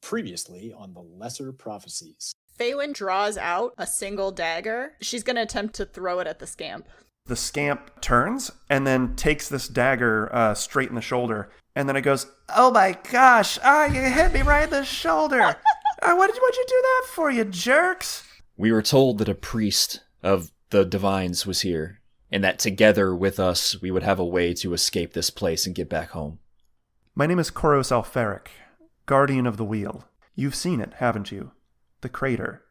Previously on the Lesser Prophecies. Faywin draws out a single dagger. She's going to attempt to throw it at the scamp. The scamp turns and then takes this dagger straight in the shoulder. And then it goes, "Oh my gosh, you hit me right in the shoulder. What'd you do that for, you jerks?" We were told that a priest of the divines was here, and that together with us, we would have a way to escape this place and get back home. My name is Koros Alferic, Guardian of the Wheel. You've seen it, haven't you? The crater.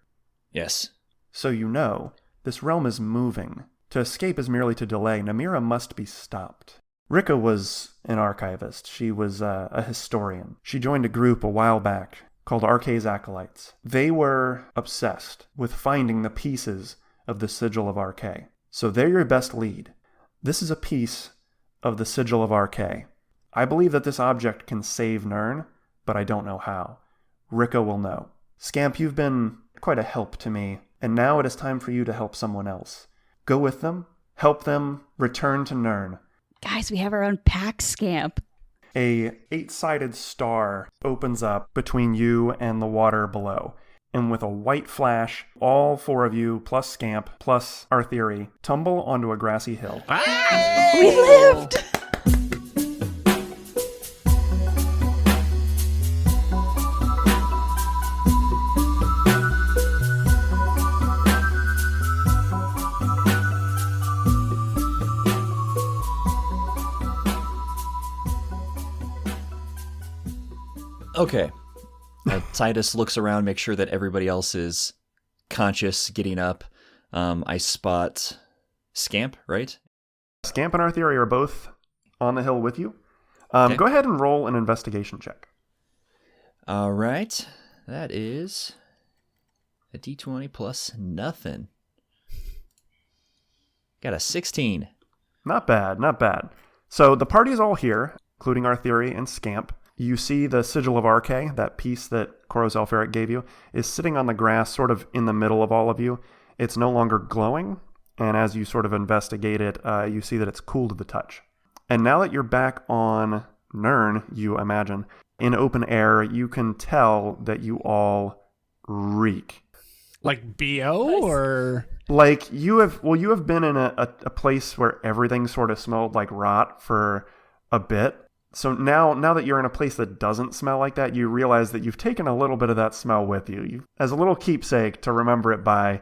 Yes. So you know, this realm is moving. To escape is merely to delay. Namira must be stopped. Rika was an archivist. She was a historian. She joined a group a while back called Arcay's Acolytes. They were obsessed with finding the pieces of the Sigil of Arcay. So they're your best lead. This is a piece of the Sigil of Arcay. I believe that this object can save Nirn, but I don't know how. Rika will know. Scamp, you've been quite a help to me, and now it is time for you to help someone else. Go with them, help them return to Nirn. Guys, we have our own pack, Scamp. A 8-sided star opens up between you and the water below. And with a white flash, all 4 of you, plus Scamp, plus Arthiri, tumble onto a grassy hill. We lived! Okay. Titus looks around, make sure that everybody else is conscious, getting up. I spot Scamp, right? Scamp and Arthiri are both on the hill with you. Okay. Go ahead and roll an investigation check. All right. That is a d20 plus nothing. Got a 16. Not bad, not bad. So the party's all here, including Arthiri and Scamp. You see the Sigil of Arcay, that piece that Koros Alferic gave you, is sitting on the grass sort of in the middle of all of you. It's no longer glowing, and as you sort of investigate it, you see that it's cool to the touch. And now that you're back on Nirn, you imagine, in open air, you can tell that you all reek. Like BO or? Like you have been in a place where everything sort of smelled like rot for a bit. So now that you're in a place that doesn't smell like that, you realize that you've taken a little bit of that smell with you. As a little keepsake to remember it by,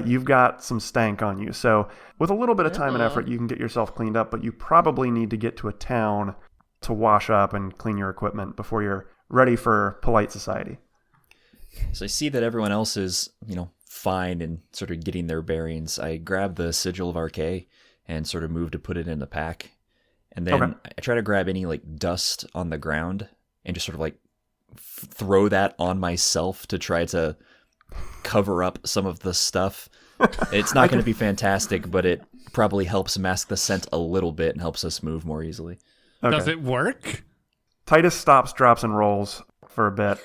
you've got some stank on you. So with a little bit of time and effort, you can get yourself cleaned up, but you probably need to get to a town to wash up and clean your equipment before you're ready for polite society. So I see that everyone else is, fine and sort of getting their bearings. I grab the Sigil of Arcay and sort of move to put it in the pack. And then Okay. I try to grab any dust on the ground and just sort of throw that on myself to try to cover up some of the stuff. It's not going to be fantastic, but it probably helps mask the scent a little bit and helps us move more easily. Okay. Does it work? Titus stops, drops, and rolls for a bit.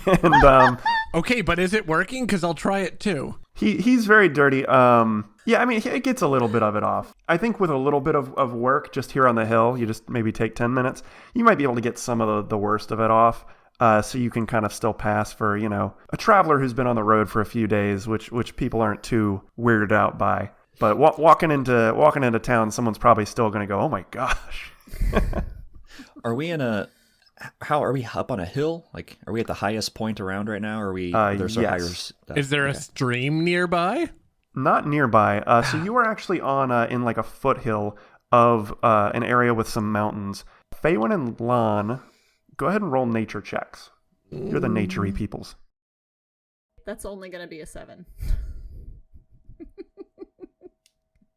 And Okay, but is it working? Because I'll try it too. he's very dirty. Yeah, I mean, it gets a little bit of it off. I think with a little bit of work just here on the hill, you just maybe take 10 minutes, you might be able to get some of the worst of it off. So you can kind of still pass for, a traveler who's been on the road for a few days, which people aren't too weirded out by. But walking into town, someone's probably still going to go, "Oh my gosh." Are we how are we up on a hill? Are we at the highest point around right now? Or are we? There's yes. Is there a stream nearby? Not nearby. So you are actually on in a foothill of an area with some mountains. Faywin and Lan, go ahead and roll nature checks. You're the naturey peoples. That's only going to be a 7.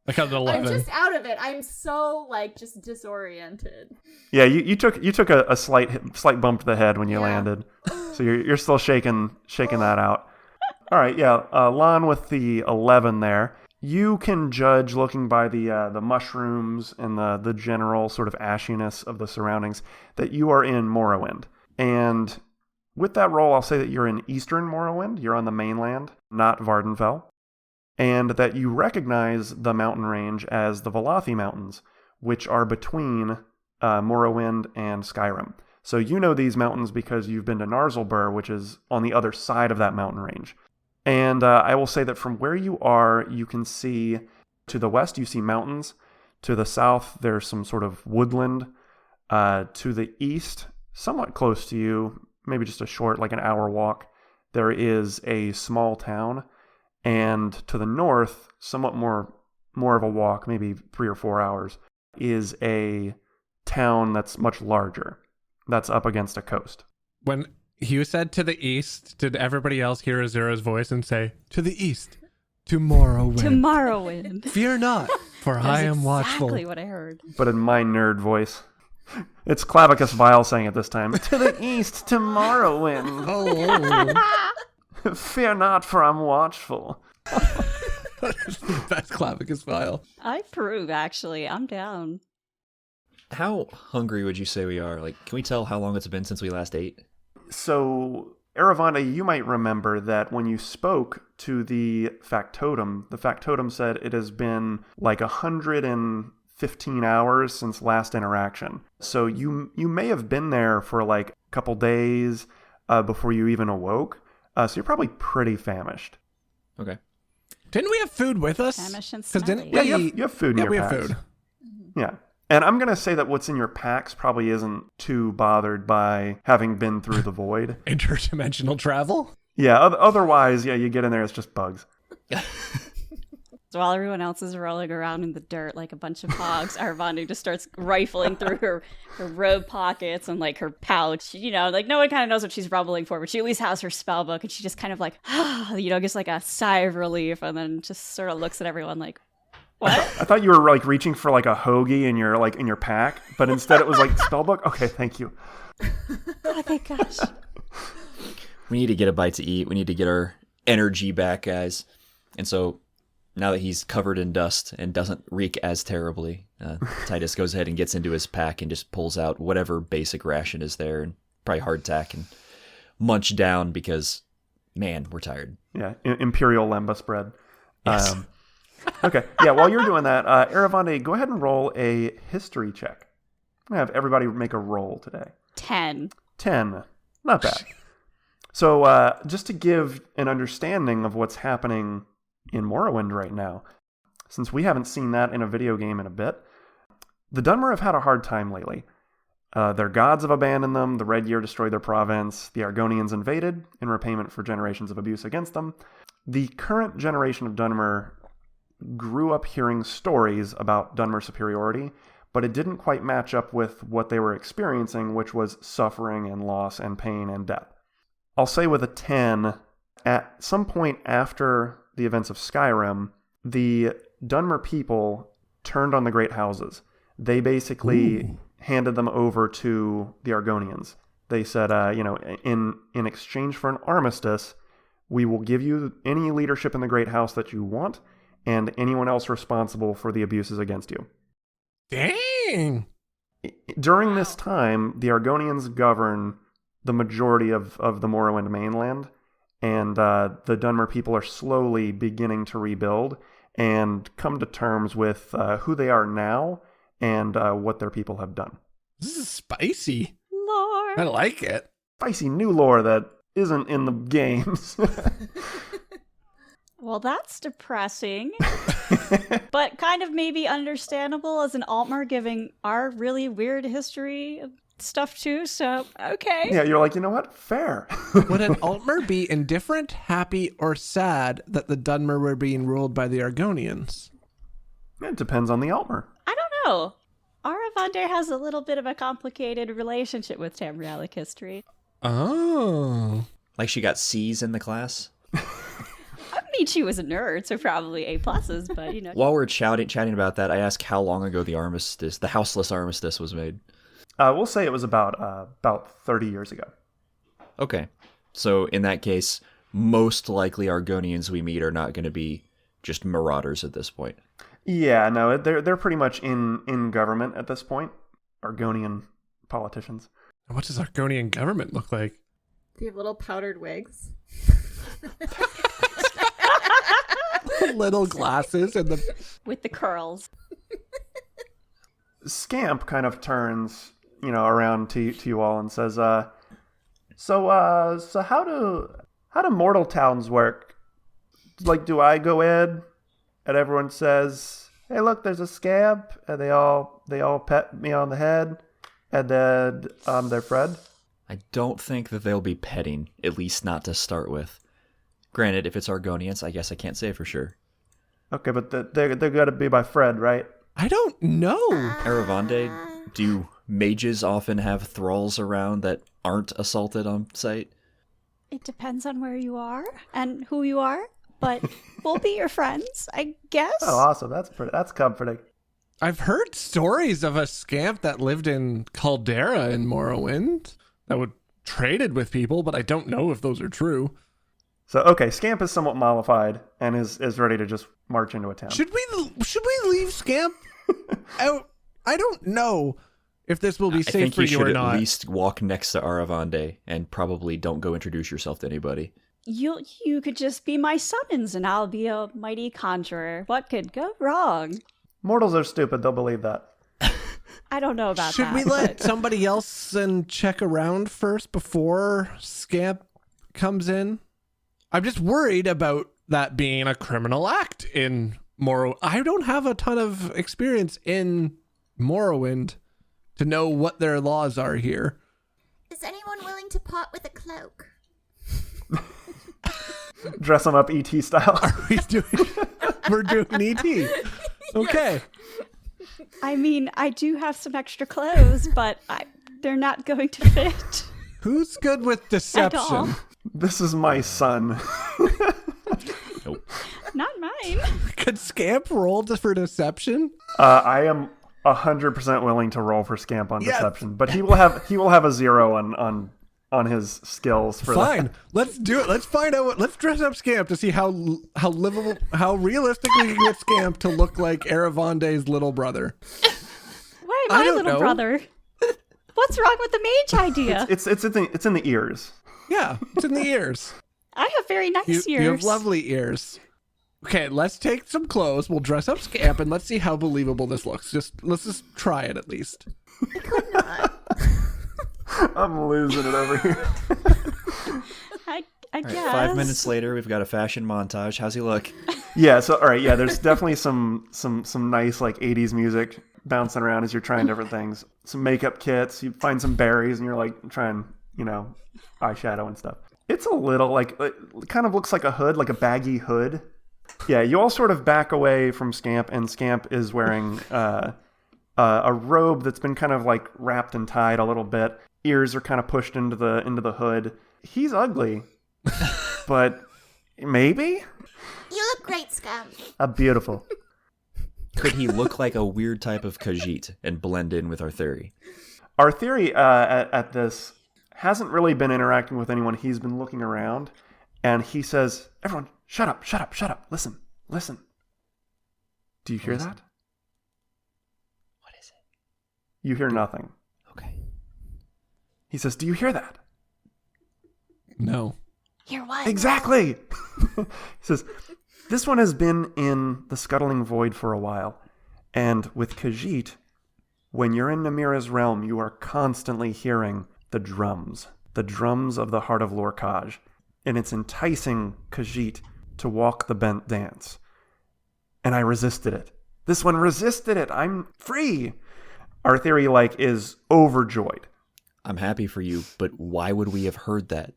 I got an 11. I'm just out of it. I'm so, just disoriented. Yeah, you took a slight bump to the head when you landed, so you're still shaking that out. All right, yeah, Lan with the 11 there. You can judge, looking by the mushrooms and the general sort of ashiness of the surroundings, that you are in Morrowind. And with that roll, I'll say that you're in Eastern Morrowind. You're on the mainland, not Vardenfell. And that you recognize the mountain range as the Velothi Mountains, which are between Morrowind and Skyrim. So you know these mountains because you've been to Narzlbur, which is on the other side of that mountain range. And I will say that from where you are, you can see to the west, you see mountains. To the south, there's some sort of woodland. To the east, somewhat close to you, maybe just a short, like an hour walk, there is a small town. And to the north, somewhat more of a walk, maybe 3 or 4 hours, is a town that's much larger. That's up against a coast. When Hugh said to the east, did everybody else hear Azura's voice and say, to the east, to Morrowind? To Morrowind. Fear not, for I am watchful. Exactly what I heard. But in my nerd voice. It's Clavicus Vile saying it this time. To the east, to Morrowind. Oh, Fear not, for I'm watchful. that's the best Clavicus file. I approve, actually. I'm down. How hungry would you say we are? Like, can we tell how long it's been since we last ate? So, Aravanda, you might remember that when you spoke to the factotum said it has been like 115 hours since last interaction. So you may have been there for like a couple days before you even awoke. So you're probably pretty famished. Okay. Didn't we have food with us? Famished and 'Cause didn't smelly. Yeah, we- you have food in Yeah, your we have packs. food. Yeah. And I'm going to say that what's in your packs probably isn't too bothered by having been through the void. Interdimensional travel? Yeah, otherwise, yeah, you get in there, it's just bugs. So while everyone else is rolling around in the dirt like a bunch of hogs, Arvandi just starts rifling through her robe pockets and like her pouch. You know, like no one kind of knows what she's rumbling for, but she at least has her spell book, and she just kind of like, gets like a sigh of relief, and then just sort of looks at everyone like, what? I thought you were like reaching for like a hoagie in your pack, but instead it was like spellbook. Okay, thank you. Oh my gosh. We need to get a bite to eat. We need to get our energy back, guys. And so now that he's covered in dust and doesn't reek as terribly, Titus goes ahead and gets into his pack and just pulls out whatever basic ration is there, and probably hardtack, and munch down because, man, we're tired. Yeah, Imperial Lembas bread. Yes. Okay, yeah, while you're doing that, Aravande, go ahead and roll a history check. I'm going to have everybody make a roll today. 10. 10. Not bad. So just to give an understanding of what's happening in Morrowind right now, since we haven't seen that in a video game in a bit, the Dunmer have had a hard time lately. Their gods have abandoned them, the Red Year destroyed their province, the Argonians invaded in repayment for generations of abuse against them. The current generation of Dunmer grew up hearing stories about Dunmer superiority, but it didn't quite match up with what they were experiencing, which was suffering and loss and pain and death. I'll say with a 10, at some point after the events of Skyrim, the Dunmer people turned on the Great Houses. They basically handed them over to the Argonians. They said, in exchange for an armistice, we will give you any leadership in the Great House that you want, and anyone else responsible for the abuses against you. Dang! During this time, the Argonians govern the majority of the Morrowind mainland, and the Dunmer people are slowly beginning to rebuild and come to terms with who they are now and what their people have done. This is spicy. Lord. I like it. Spicy new lore that isn't in the games. Well, that's depressing. But kind of maybe understandable as an Altmer giving our really weird history stuff too, so okay. Yeah, you're like, you know what? Fair. Would an Altmer be indifferent, happy, or sad that the Dunmer were being ruled by the Argonians? It depends on the Altmer. I don't know. Aravander has a little bit of a complicated relationship with Tamrielic history. Oh. Like she got C's in the class? I mean, she was a nerd, so probably A+, but you know. While we're chatting about that, I asked how long ago the houseless armistice was made. We'll say it was about 30 years ago. Okay. So in that case, most likely Argonians we meet are not going to be just marauders at this point. Yeah, no, they're pretty much in government at this point. Argonian politicians. What does Argonian government look like? Do you have little powdered wigs? Little glasses and the... With the curls. Scamp kind of turns, around to you all and says, so how do mortal towns work? Like, do I go in and everyone says, hey, look, there's a scamp, and they all pet me on the head, and then they're friend? I don't think that they'll be petting, at least not to start with. Granted, if it's Argonians, I guess I can't say for sure. Okay, but they're gonna be my friend, right? I don't know. Aravande, do mages often have thralls around that aren't assaulted on sight? It depends on where you are and who you are, but we'll be your friends, I guess. Oh, awesome! That's comforting. I've heard stories of a scamp that lived in Caldera in Morrowind that would traded with people, but I don't know if those are true. So, okay, Scamp is somewhat mollified and is ready to just march into a town. Should we leave Scamp out? I don't know if this will be safe for you or not. I think you should at least walk next to Aravande and probably don't go introduce yourself to anybody. You could just be my summons and I'll be a mighty conjurer. What could go wrong? Mortals are stupid, they'll believe that. I don't know about Should that. we let somebody else and check around first before Scamp comes in? I'm just worried about that being a criminal act in Morrowind. I don't have a ton of experience in Morrowind to know what their laws are here. Is anyone willing to part with a cloak? Dress them up ET style. We're doing ET. Okay. I mean, I do have some extra clothes, but they're not going to fit. Who's good with deception? This is my son. Nope. Not mine. Could Scamp roll for deception? I am 100% willing to roll for Scamp on deception, but he will have a 0 on his skills for Fine. that. Let's do it. Let's find out. Let's dress up Scamp to see how livable, how realistically we can get Scamp to look like Aravande's little brother. Why I my don't little know. brother? What's wrong with the mage idea? It's in the ears. Yeah, it's in the ears. I have very nice ears. You have lovely ears. Okay, let's take some clothes. We'll dress up Scamp and let's see how believable this looks. Let's just try it at least. I'm losing it over here. I All guess. right, 5 minutes later, we've got a fashion montage. How's he look? Yeah, so all right, yeah, there's definitely some nice like 80s music bouncing around as you're trying different things. Some makeup kits, you find some berries and you're like trying, eyeshadow and stuff. It's a little like it kind of looks like a hood, like a baggy hood. Yeah, you all sort of back away from Scamp, and Scamp is wearing a robe that's been kind of like wrapped and tied a little bit. Ears are kind of pushed into the hood. He's ugly, but maybe You look great, Scamp. beautiful. Could he look like a weird type of Khajiit and blend in with our theory? Our theory at this hasn't really been interacting with anyone. He's been looking around, and he says, "Everyone, shut up, shut up, shut up. Listen. Do you hear that? What is it? You hear nothing." Okay. He says, "Do you hear that?" No. You're what? Exactly. He says, "This one has been in the scuttling void for a while, and with Khajiit, when you're in Namira's realm, you are constantly hearing the drums of the heart of Lorcaj, and it's enticing Khajiit to walk the bent dance. And I resisted it. This one resisted it. I'm free." Our theory, is overjoyed. I'm happy for you, but why would we have heard that?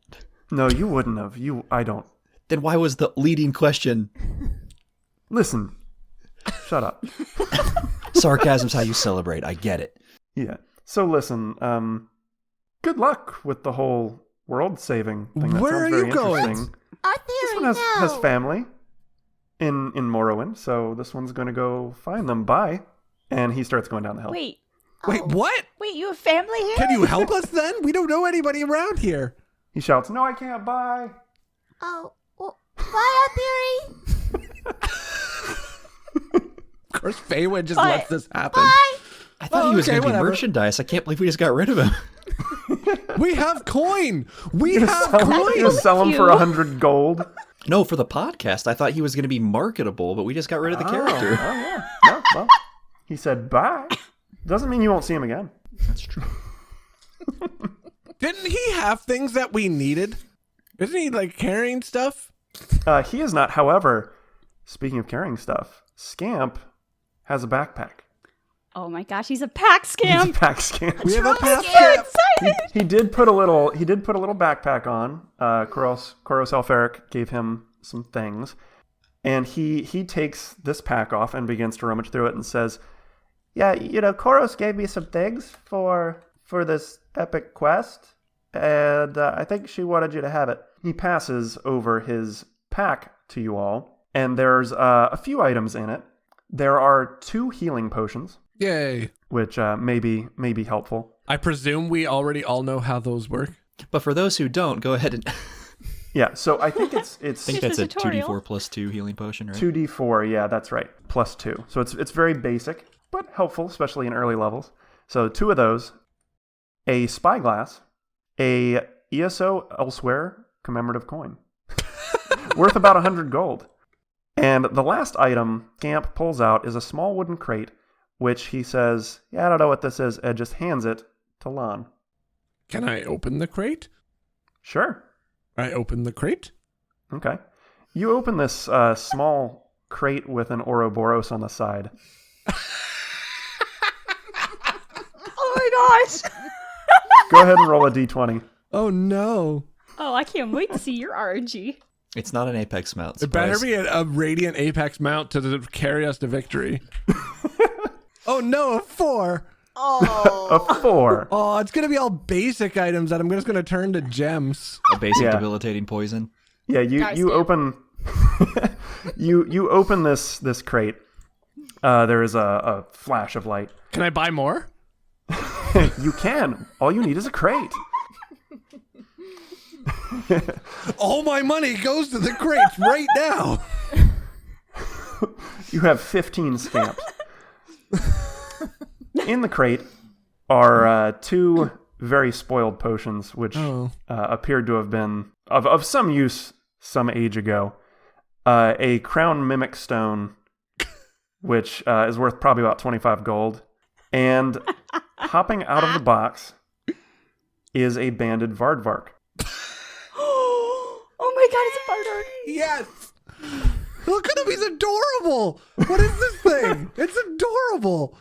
No, you wouldn't have. I don't. Then why was the leading question? Listen. Shut up. Sarcasm's how you celebrate. I get it. Yeah. So listen, good luck with the whole world saving thing. That Where sounds are very you going? interesting. Our This theory, one no. has family in Morrowind, so this one's going to go find them. Bye. And he starts going down the hill. Wait, Wait, what? you have family here? Can you help us then? We don't know anybody around here. He shouts, "No, I can't. Bye." Oh, well, bye, our theory. Of course, Feywind just But- lets this happen. Bye. I thought he was okay, going to be whatever. merchandise. I can't believe we just got rid of him. We have coin. We You have sell, coin. you sell him for you. 100 gold. No, for the podcast, I thought he was going to be marketable, but we just got rid of the character. Oh, yeah. No, well, he said bye. Doesn't mean you won't see him again. That's true. Didn't he have things that we needed? Isn't he like carrying stuff? He is not. However, speaking of carrying stuff, Scamp has a backpack. Oh my gosh, he's a pack He's scamp. a pack Scamp. We have a pack So scamp. excited. He did put a little backpack on. Koros Alferic gave him some things, and he takes this pack off and begins to rummage through it and says, "Yeah, Koros gave me some things for this epic quest, and I think she wanted you to have it." He passes over his pack to you all, and there's a few items in it. There are 2 healing potions, Yay. which may be helpful. I presume we already all know how those work. But for those who don't, go ahead and Yeah, so I think it's I think Here's that's the a tutorial. 2d4 plus 2 healing potion, right? 2d4, yeah, that's right. Plus 2. So it's very basic, but helpful, especially in early levels. So 2 of those, a spyglass, a ESO Elsewhere commemorative coin, worth about 100 gold. And the last item Scamp pulls out is a small wooden crate, which he says, "Yeah, I don't know what this is," and just hands it to Lon. Can I open the crate? Sure. I open the crate. Okay. You open this small crate with an Ouroboros on the side. Oh my gosh. Go ahead and roll a d20. Oh no. Oh, I can't wait to see your RNG. It's not an Apex mount. It better Surprise. be a Radiant Apex mount to carry us to victory. Oh no, a 4. A 4. Oh, it's gonna be all basic items that I'm just gonna turn to gems. A basic Yeah. debilitating poison. Yeah, you Guys, you yeah. open you open this crate. There is a flash of light. Can I buy more? You can. All you need is a crate. All my money goes to the crates right now. You have 15 scamps. In the crate are 2 very spoiled potions, which appeared to have been of some use some age ago. A crown mimic stone, which is worth probably about 25 gold. And hopping out of the box is a banded Vardvark. Oh my god, it's a Bardark. Yes. Look at him, he's adorable. What is this thing? It's adorable.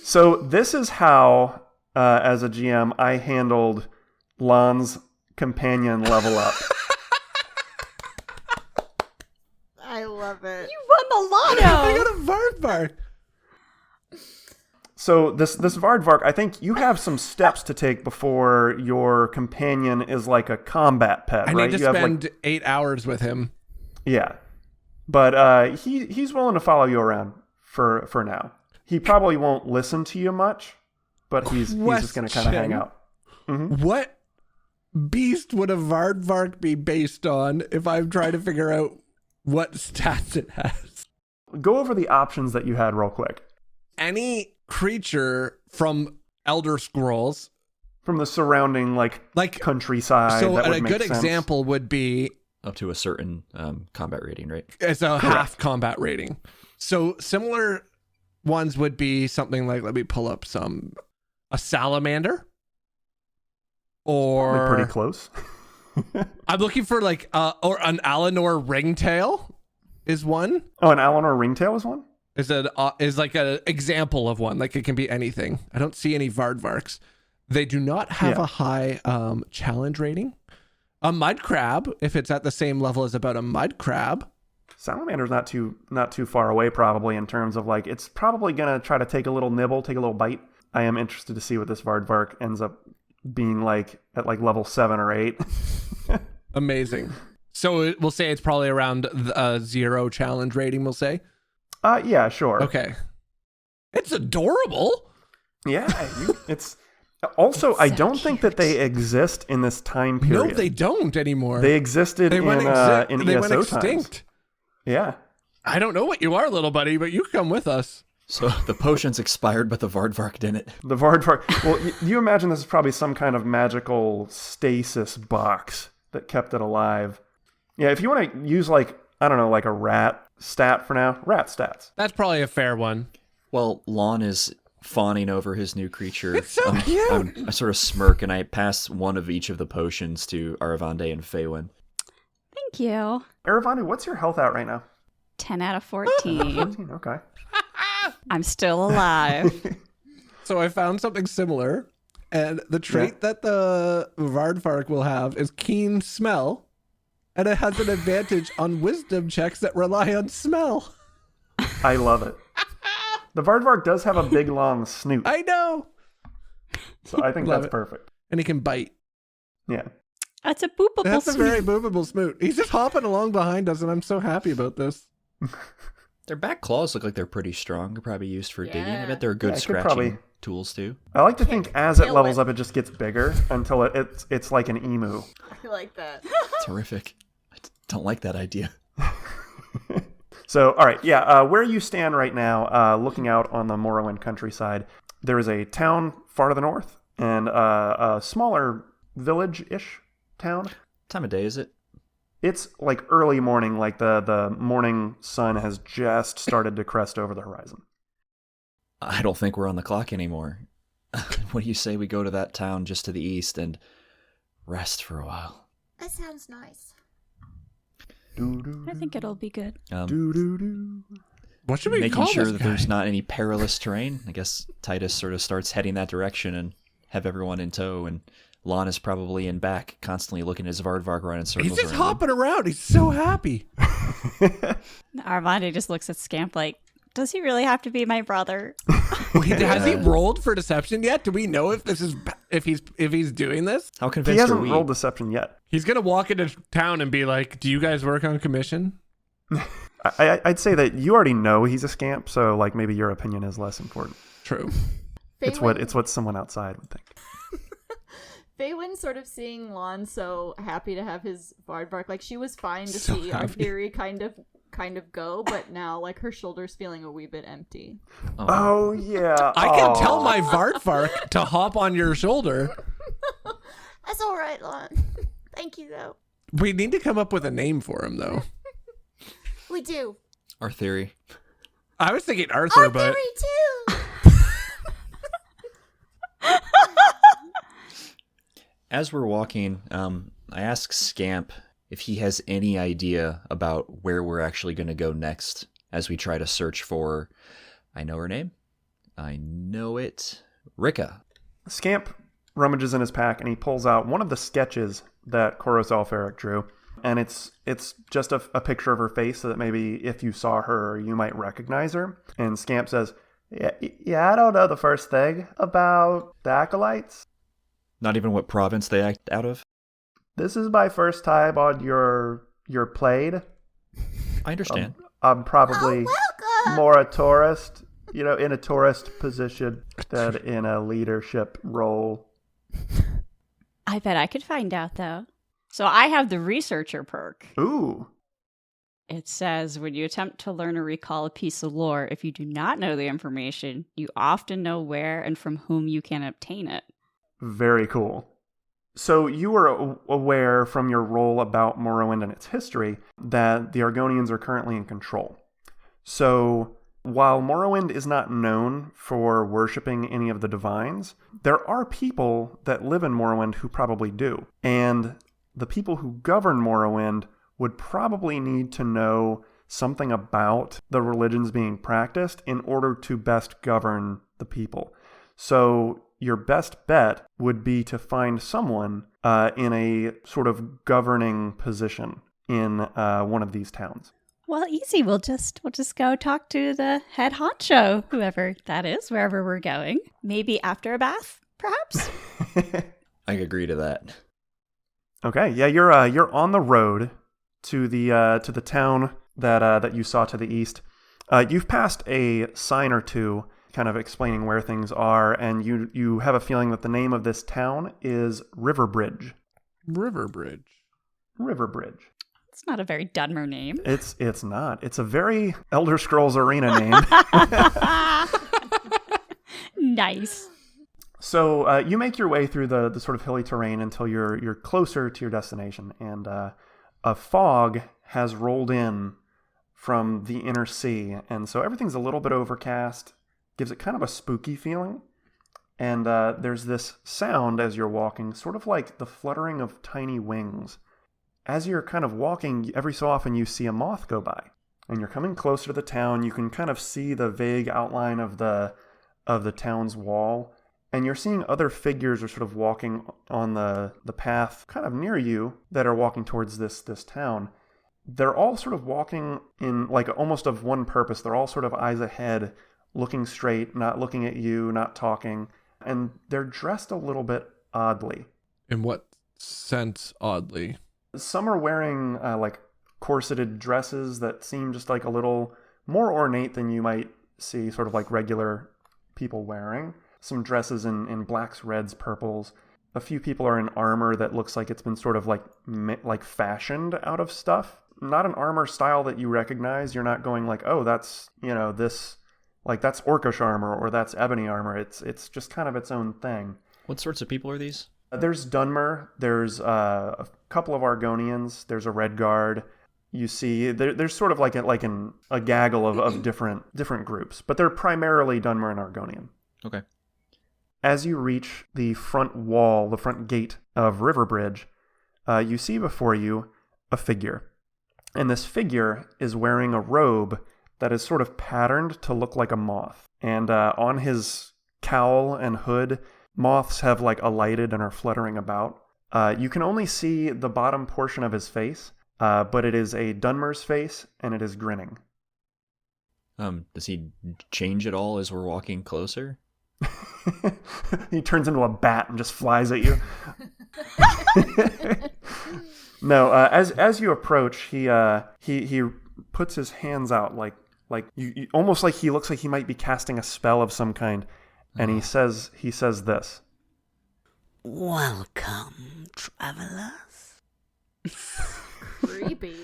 So this is how, as a GM, I handled Lon's companion level up. I love it. You won the I lotto. got a Vardvark. So this Vardvark, I think you have some steps to take before your companion is like a combat pet, I right? need to You have, spend 8 hours with him. yeah, but he's willing to follow you around for now. He probably won't listen to you much, but he's just going to kind of hang out. What beast would a Vardvark be based on if I'm trying to figure out what stats it has? Go over the options that you had real quick. Any creature from Elder Scrolls, From the surrounding like countryside. so that would a make good sense. example would be Up to a certain combat rating, right? it's a half combat rating. So similar ones would be something like, let me pull up a salamander, Probably or pretty close. I'm looking for like or an Alinor ringtail is one. Oh, an Alinor ringtail is one? Is like an example of one. Like it can be anything. I don't see any Vardvarks. They do not have Yeah. a high challenge rating. A mud crab, if it's at the same level as about a mud crab. Salamander's not too far away probably in terms of like it's probably gonna try to take a little nibble, take a little bite. I am interested to see what this Vardvark ends up being like at like level 7 or 8. Amazing. So we'll say it's probably around 0 challenge rating, we'll say. Yeah, sure. Okay. It's adorable. Yeah, it's also I don't think that they exist in this time period. No, they don't anymore. They existed They in went ESO extinct. times. Yeah. I don't know what you are, little buddy, but you come with us. So the potions expired, but the Vardvark didn't. The Vardvark. Well, you imagine this is probably some kind of magical stasis box that kept it alive. Yeah, if you want to use like, I don't know, like a rat stat for now, rat stats. That's probably a fair one. Well, Lon is fawning over his new creature. It's so cute. I sort of smirk and I pass one of each of the potions to Aravande and Faywin. Thank you. Aravani, what's your health at right now? 10 out of 14. 14, okay. I'm still alive. So I found something similar, and the trait that the Vardvark will have is keen smell, and it has an advantage on wisdom checks that rely on smell. I love it. The Vardvark does have a big, long snoot, I know. so I think Love that's it. perfect. And he can bite. Yeah. That's a boopable That's a snoot. very movable smoot. He's just hopping along behind us, and I'm so happy about this. Their back claws look like they're pretty strong. They're probably used for digging. I Yeah. bet they're good Yeah, it could scratching probably- tools too. I like to think as it kill levels it. up, it just gets bigger until it's like an emu. I like that. Terrific. I don't like that idea. So, all right, yeah, where you stand right now, looking out on the Morrowind countryside, there is a town far to the north and a smaller village-ish town. What time of day is it? It's like early morning, like the morning sun has just started to crest over the horizon. I don't think we're on the clock anymore. What do you say we go to that town just to the east and rest for a while? That sounds nice. I think it'll be good. What should we Making call sure this that guy? there's not any perilous terrain. I guess Titus sort of starts heading that direction and have everyone in tow, and Lon is probably in back, constantly looking at his Vardvark running circles He's just around him. hopping around. He's so happy. Armando just looks at Scamp like, does he really have to be my brother? Has he rolled for deception yet? Do we know if this is if he's doing this? How He convinced are hasn't we? rolled deception yet. He's gonna walk into town and be like, "Do you guys work on commission?" I'd say that you already know he's a scamp, so like maybe your opinion is less important. True. It's what someone outside would think. Faywin sort of seeing Lon so happy to have his Vardvark. Like, she was fine to So see our happy. theory kind of go, but now, like, her shoulder's feeling a wee bit empty. Oh yeah, I can tell my Vardvark to hop on your shoulder. That's all right, Lon. Thank you, though. We need to come up with a name for him, though. We do. Our theory. I was thinking Arthur, Our but theory, too. As we're walking, I ask Scamp if he has any idea about where we're actually going to go next as we try to search for, I know her name, I know it, Rika. Scamp rummages in his pack and he pulls out one of the sketches that Koros Alferic drew, and it's just a picture of her face so that maybe if you saw her, you might recognize her. And Scamp says, "Yeah, I don't know the first thing about the Acolytes. Not even what province they act out of? This is my first time on your plane. I understand. I'm probably Welcome. more a tourist, in a tourist position than in a leadership role." I bet I could find out, though. So I have the researcher perk. Ooh. It says, when you attempt to learn or recall a piece of lore, if you do not know the information, you often know where and from whom you can obtain it. Very cool. So you were aware from your role about Morrowind and its history that the Argonians are currently in control. So while Morrowind is not known for worshipping any of the divines, there are people that live in Morrowind who probably do. And the people who govern Morrowind would probably need to know something about the religions being practiced in order to best govern the people. So your best bet would be to find someone in a sort of governing position in one of these towns. Well, easy. We'll just go talk to the head honcho, whoever that is, wherever we're going. Maybe after a bath, perhaps. I agree to that. Okay, yeah, you're on the road to the town that you saw to the east. You've passed a sign or two, kind of explaining where things are, and you have a feeling that the name of this town is Riverbridge. Riverbridge. Riverbridge. It's not a very Dunmer name. It's not. It's a very Elder Scrolls Arena name. Nice. So you make your way through the sort of hilly terrain until you're closer to your destination, and a fog has rolled in from the inner sea, and so everything's a little bit overcast, gives it kind of a spooky feeling. And there's this sound as you're walking, sort of like the fluttering of tiny wings. As you're kind of walking, every so often you see a moth go by. And you're coming closer to the town. You can kind of see the vague outline of the town's wall. And you're seeing other figures are sort of walking on the path kind of near you that are walking towards this town. They're all sort of walking in like almost of one purpose. They're all sort of eyes ahead, looking straight, not looking at you, not talking. And they're dressed a little bit oddly. In what sense, oddly? Some are wearing like corseted dresses that seem just like a little more ornate than you might see sort of like regular people wearing. Some dresses in blacks, reds, purples. A few people are in armor that looks like it's been sort of like fashioned out of stuff. Not an armor style that you recognize. You're not going like, oh, that's, this, like that's orcish armor or that's ebony armor. It's just kind of its own thing. What sorts of people are these? There's Dunmer. There's a couple of Argonians. There's a Red Guard. You see, there's sort of like a gaggle of different groups, but they're primarily Dunmer and Argonian. Okay. As you reach the front wall, the front gate of Riverbridge, you see before you a figure. And this figure is wearing a robe that is sort of patterned to look like a moth. And on his cowl and hood, moths have like alighted and are fluttering about. You can only see the bottom portion of his face, but it is a Dunmer's face, and it is grinning. Does he change at all as we're walking closer? He turns into a bat and just flies at you. No, as you approach, he puts his hands out like you almost like he looks like he might be casting a spell of some kind, and he says this. Welcome, travelers. Creepy.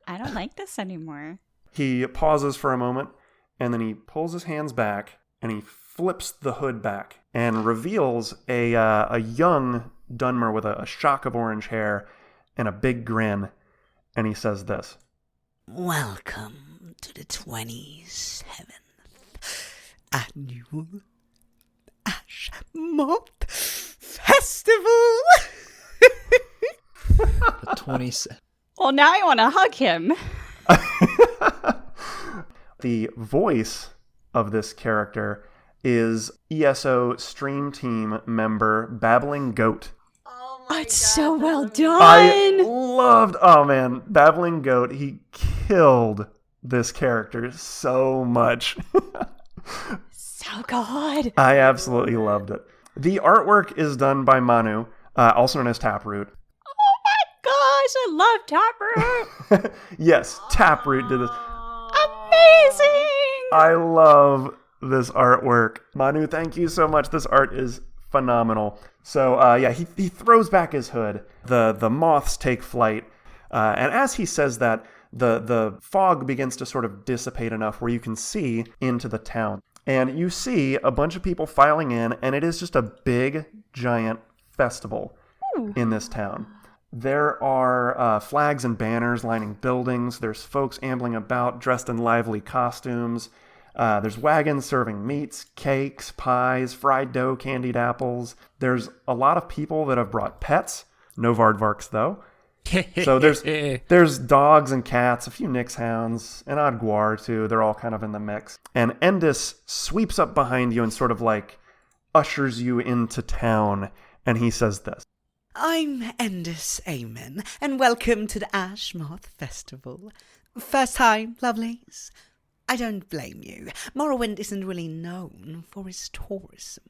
I don't like this anymore. He pauses for a moment, and then he pulls his hands back, and he flips the hood back, and reveals a young Dunmer with a shock of orange hair and a big grin, and he says this. Welcome to the 27th Annual Ashmoth Festival! The 27. Well, now I want to hug him. The voice of this character is ESO Stream Team member Babbling Goat. Oh my It's God, so that's well amazing. done. Oh man, Babbling Goat, he killed this character so much. So good. I absolutely loved it. The artwork is done by Manu, also known as Taproot. Oh my gosh, I love Taproot. Yes, Taproot did this. Amazing. I love this artwork. Manu, thank you so much. This art is phenomenal. So he throws back his hood. The moths take flight. And as he says that, the fog begins to sort of dissipate enough where you can see into the town. And you see a bunch of people filing in, and it is just a big, giant festival in this town. There are flags and banners lining buildings. There's folks ambling about dressed in lively costumes. There's wagons serving meats, cakes, pies, fried dough, candied apples. There's a lot of people that have brought pets. No Vardvarks, though. So there's dogs and cats, a few Nix hounds, an odd guar, too. They're all kind of in the mix. And Endis sweeps up behind you and sort of like ushers you into town. And he says this. I'm Endis Amen, and welcome to the Ashmoth Festival. First time, lovelies? I don't blame you. Morrowind isn't really known for its tourism.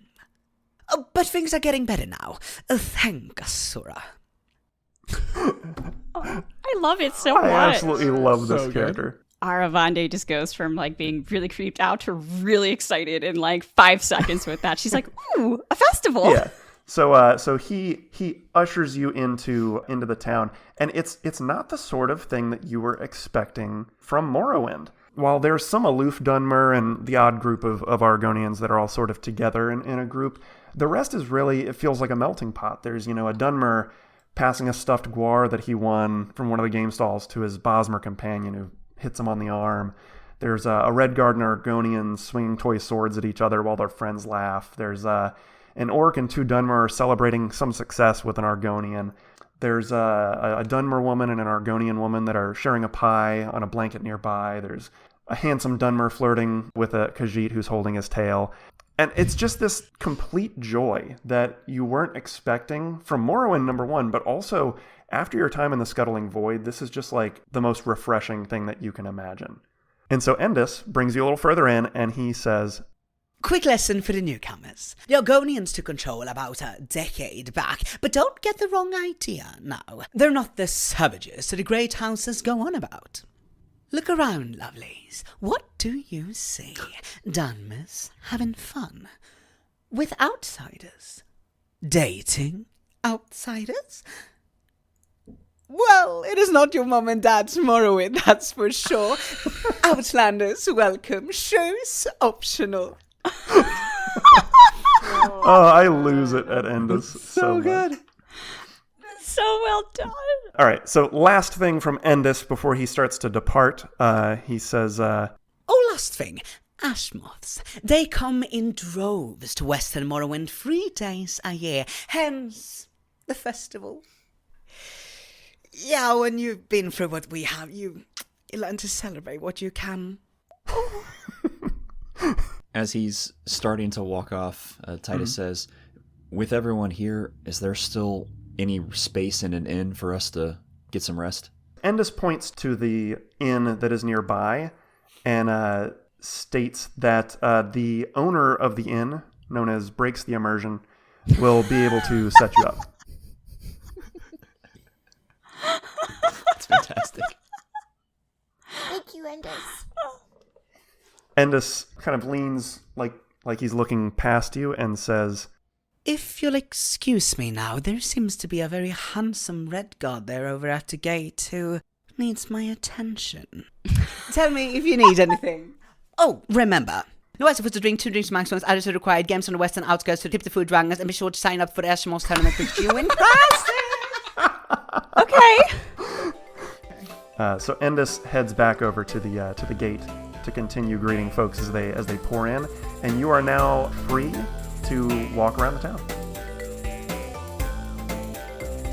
But things are getting better now. Thank Asura. I love it so much. I absolutely love this So good. character. Aravande just goes from like being really creeped out to really excited in like 5 seconds with that. She's like, ooh, a festival. Yeah. So he ushers you into the town, and it's not the sort of thing that you were expecting from Morrowind. While there's some aloof Dunmer and the odd group of Argonians that are all sort of together in a group, the rest is really, it feels like a melting pot. There's, a Dunmer passing a stuffed guar that he won from one of the game stalls to his Bosmer companion who hits him on the arm. There's a Redguard and Argonian swinging toy swords at each other while their friends laugh. There's an orc and 2 Dunmer celebrating some success with an Argonian. There's a Dunmer woman and an Argonian woman that are sharing a pie on a blanket nearby. There's a handsome Dunmer flirting with a Khajiit who's holding his tail. And it's just this complete joy that you weren't expecting from Morrowind, number one, but also after your time in the Scuttling Void, this is just like the most refreshing thing that you can imagine. And so Endis brings you a little further in and he says, Quick lesson for the newcomers. The Argonians took control about a decade back, but don't get the wrong idea now. They're not the savages that the great houses go on about. Look around, lovelies. What do you see? Dunmers having fun. With outsiders. Dating outsiders? Well, it is not your mum and dad's Morrowind, that's for sure. Outlanders, welcome. Shows optional. oh, I lose it at Endis so good. much. So well done. All right, so last thing from Endis before he starts to depart, he says, Oh, last thing. Ashmoths. They come in droves to Western Morrowind 3 days a year. Hence, the festival. Yeah, when you've been through what we have, you learn to celebrate what you can. As he's starting to walk off, Titus says, with everyone here, is there still any space in an inn for us to get some rest? Endis points to the inn that is nearby and states that the owner of the inn, known as Breaks the Immersion, will be able to set you up. That's fantastic. Thank you, Endis. Endis kind of leans like he's looking past you and says, If you'll excuse me now, there seems to be a very handsome red guard there over at the gate who needs my attention. Tell me if you need anything. Oh, remember, no ice was to drink 2 drinks maximum added to the required games on the western outskirts to tip the food dragons and be sure to sign up for the Ashmoth tournament with you in Okay. So Endis heads back over to the gate to continue greeting folks as they pour in, and you are now free to walk around the town.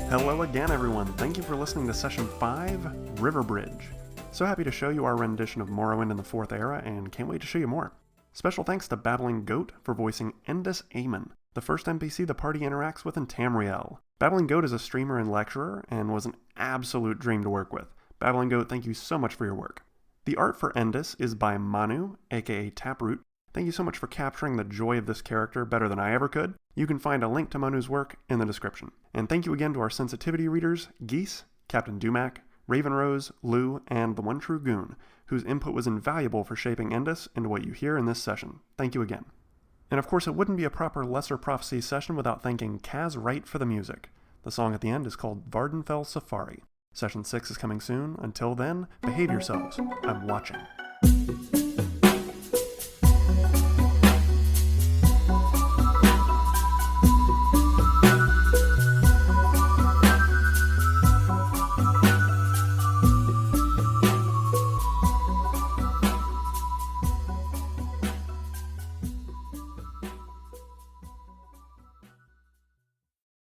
Hello again, everyone. Thank you for listening to Session 5, Riverbridge. So happy to show you our rendition of Morrowind in the 4th Era, and can't wait to show you more. Special thanks to Babbling Goat for voicing Endis Amon, the first NPC the party interacts with in Tamriel. Babbling Goat is a streamer and lecturer, and was an absolute dream to work with. Babbling Goat, thank you so much for your work. The art for Endis is by Manu, aka Taproot. Thank you so much for capturing the joy of this character better than I ever could. You can find a link to Manu's work in the description. And thank you again to our sensitivity readers, Geese, Captain Dumac, Ravenrose, Lou, and the One True Goon, whose input was invaluable for shaping Endis into what you hear in this session. Thank you again. And of course, it wouldn't be a proper Lesser Prophecies session without thanking Kaz Wright for the music. The song at the end is called Vardenfell Safari. Session 6 is coming soon. Until then, behave yourselves. I'm watching.